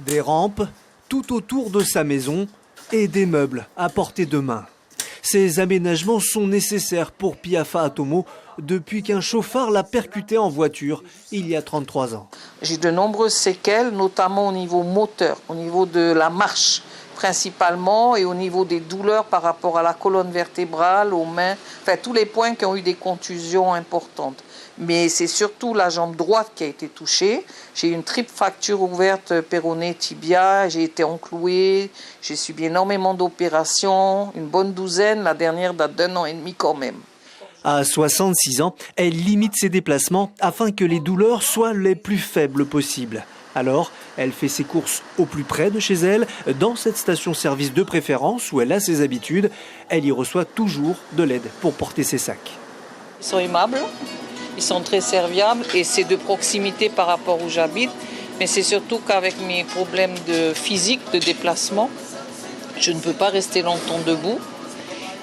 Des rampes tout autour de sa maison et des meubles à portée de main. Ces aménagements sont nécessaires pour Piafa Atomo depuis qu'un chauffard l'a percuté en voiture il y a 33 ans. J'ai de nombreuses séquelles, notamment au niveau moteur, au niveau de la marche principalement et au niveau des douleurs par rapport à la colonne vertébrale, aux mains, enfin tous les points qui ont eu des contusions importantes. Mais c'est surtout la jambe droite qui a été touchée. J'ai eu une triple fracture ouverte péroné tibia, j'ai été enclouée, j'ai subi énormément d'opérations, une bonne douzaine, la dernière date d'1 an et demi quand même. À 66 ans, elle limite ses déplacements afin que les douleurs soient les plus faibles possibles. Alors, elle fait ses courses au plus près de chez elle, dans cette station-service de préférence où elle a ses habitudes. Elle y reçoit toujours de l'aide pour porter ses sacs. Ils sont aimables, ils sont très serviables et c'est de proximité par rapport où j'habite. Mais c'est surtout qu'avec mes problèmes physique, de déplacement, je ne peux pas rester longtemps debout.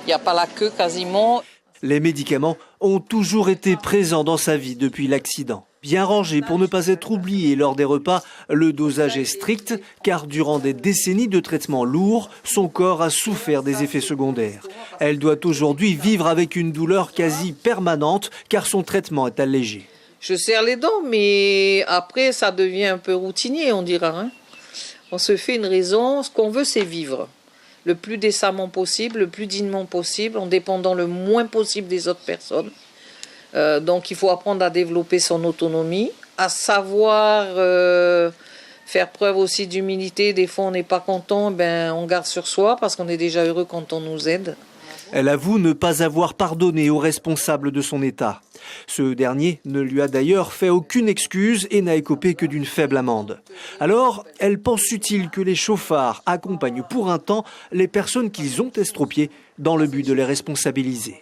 Il n'y a pas la queue quasiment. Les médicaments ont toujours été présents dans sa vie depuis l'accident. Bien rangé pour ne pas être oublié lors des repas, le dosage est strict car durant des décennies de traitements lourds, son corps a souffert des effets secondaires. Elle doit aujourd'hui vivre avec une douleur quasi permanente car son traitement est allégé. Je serre les dents, mais après ça devient un peu routinier, on dira. Hein. On se fait une raison, ce qu'on veut c'est vivre. Le plus décemment possible, le plus dignement possible, en dépendant le moins possible des autres personnes. Donc il faut apprendre à développer son autonomie, à savoir faire preuve aussi d'humilité. Des fois on n'est pas content, on garde sur soi parce qu'on est déjà heureux quand on nous aide. Elle avoue ne pas avoir pardonné au responsable de son état. Ce dernier ne lui a d'ailleurs fait aucune excuse et n'a écopé que d'une faible amende. Alors, elle pense utile que les chauffards accompagnent pour un temps les personnes qu'ils ont estropiées dans le but de les responsabiliser.